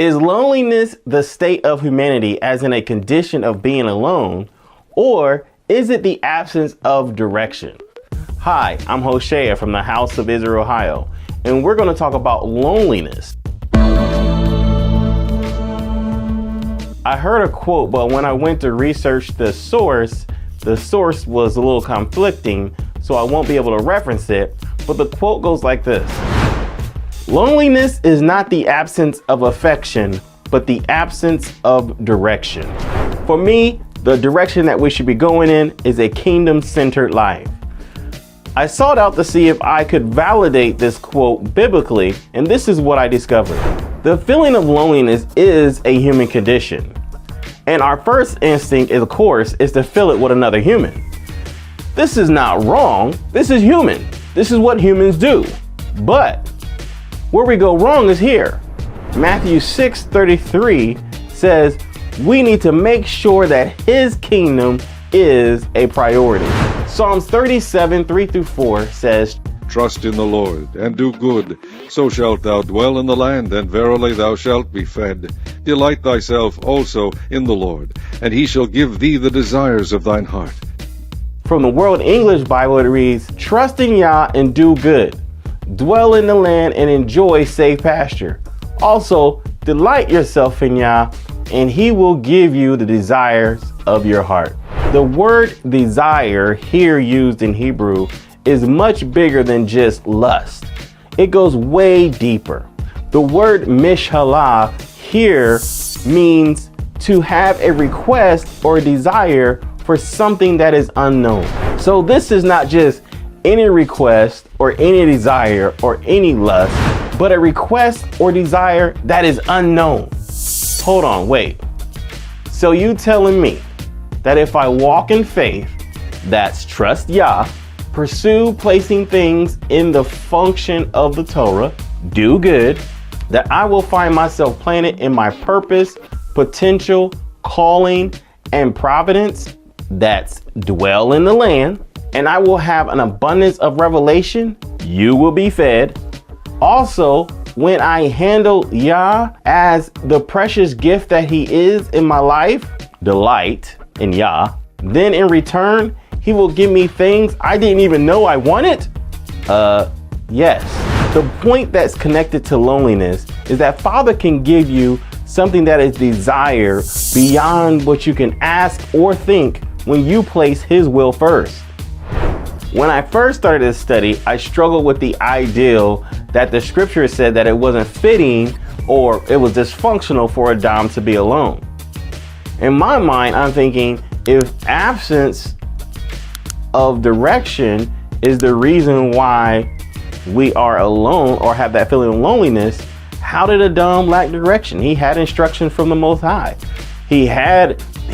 Is loneliness the state of humanity as in a condition of being alone, or is it the absence of direction? Hi, I'm HOIO from the House of Israel, Ohio, and we're going to talk about loneliness. I heard a quote, but when I went to research the source was a little conflicting, so I won't be able to reference it, but the quote goes like this. Loneliness is not the absence of affection, but the absence of direction. For me, the direction that we should be going in is a kingdom-centered life. I sought out to see if I could validate this quote biblically, and this is what I discovered. The feeling of loneliness is a human condition. And our first instinct, of course, is to feel it with another human. This is not wrong. This is human. This is what humans do. But where we go wrong is here. Matthew 6:33 says we need to make sure that his kingdom is a priority. Psalms 37:3-4 says, Trust in the Lord, and do good, so shalt thou dwell in the land, and verily thou shalt be fed. Delight thyself also in the Lord, and he shall give thee the desires of thine heart. From the World English Bible, it reads, Trust in Yah and do good. Dwell in the land and enjoy safe pasture. Also, delight yourself in Yah, and he will give you the desires of your heart. The word desire here used in Hebrew is much bigger than just lust. It goes way deeper. The word mishhalah here means to have a request or desire for something that is unknown. So this is not just any request or any desire or any lust, but a request or desire that is unknown. Hold on, wait. So you telling me that if I walk in faith, that's trust Yah, pursue placing things in the function of the Torah, do good, that I will find myself planted in my purpose, potential, calling, and providence, that's dwell in the land, and I will have an abundance of revelation, you will be fed. Also, when I handle Yah as the precious gift that he is in my life, delight in Yah, then in return, he will give me things I didn't even know I wanted? Yes. The point that's connected to loneliness is that Father can give you something that is desire beyond what you can ask or think when you place his will first. When I first started this study, I struggled with the ideal that the scripture said that it wasn't fitting or it was dysfunctional for a dom to be alone. In my mind, I'm thinking if absence of direction is the reason why we are alone or have that feeling of loneliness, how did a dom lack direction? He had instruction from the Most High. He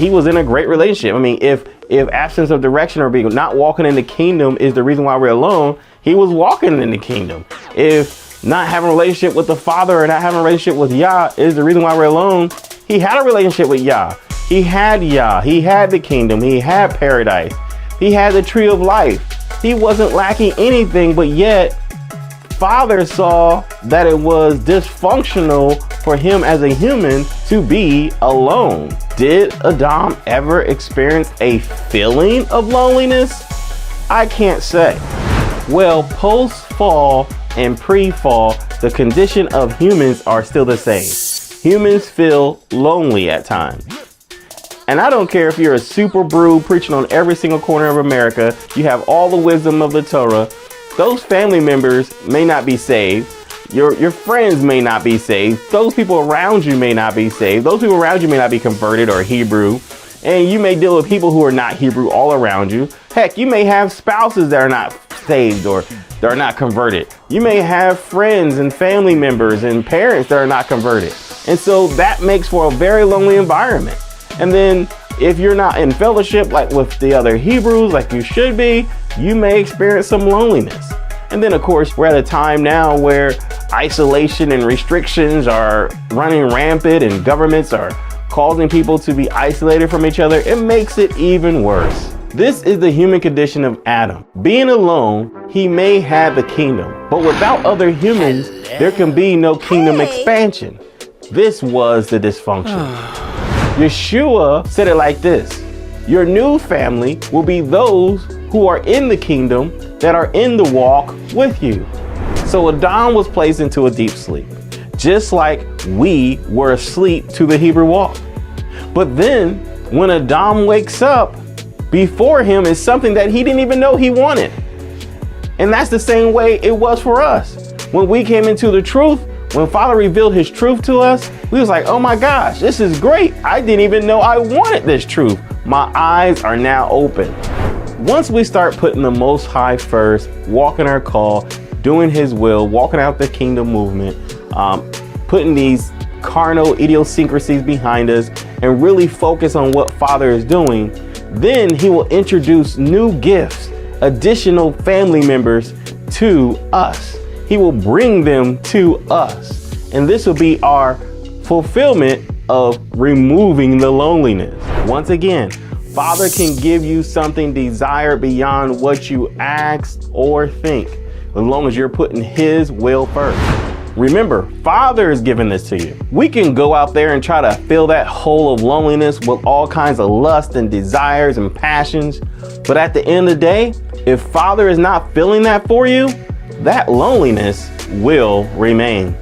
was in a great relationship. I mean, if absence of direction or being not walking in the kingdom is the reason why we're alone, he was walking in the kingdom. If not having a relationship with the Father or not having a relationship with Yah is the reason why we're alone, he had a relationship with Yah. He had Yah. He had the kingdom. He had paradise. He had the tree of life. He wasn't lacking anything, but yet Father saw that it was dysfunctional for him as a human to be alone. Did Adam ever experience a feeling of loneliness? I can't say. Well, post-fall and pre-fall, the condition of humans are still the same. Humans feel lonely at times. And I don't care if you're a super brew preaching on every single corner of America, you have all the wisdom of the Torah, those family members may not be saved. Your friends may not be saved. Those people around you may not be saved. Those people around you may not be converted or Hebrew. And you may deal with people who are not Hebrew all around you. Heck, you may have spouses that are not saved or that are not converted. You may have friends and family members and parents that are not converted. And so that makes for a very lonely environment. And then if you're not in fellowship like with the other Hebrews like you should be, you may experience some loneliness. And then of course, we're at a time now where isolation and restrictions are running rampant and governments are causing people to be isolated from each other. It makes it even worse. This is the human condition of Adam. Being alone, he may have the kingdom, but without other humans, there can be no kingdom expansion. This was the dysfunction. Yeshua said it like this: your new family will be those who are in the kingdom that are in the walk with you. So Adam was placed into a deep sleep, just like we were asleep to the Hebrew walk. But then when Adam wakes up, before him is something that he didn't even know he wanted. And that's the same way it was for us. When we came into the truth, when Father revealed his truth to us, we was like, oh my gosh, this is great. I didn't even know I wanted this truth. My eyes are now open. Once we start putting the Most High first, walking our call, doing his will, walking out the kingdom movement, putting these carnal idiosyncrasies behind us and really focus on what Father is doing, then he will introduce new gifts, additional family members to us. He will bring them to us. And this will be our fulfillment of removing the loneliness. Once again, Father can give you something desired beyond what you asked or think, as long as you're putting his will first. Remember, Father is giving this to you. We can go out there and try to fill that hole of loneliness with all kinds of lust and desires and passions. But at the end of the day, if Father is not filling that for you, that loneliness will remain.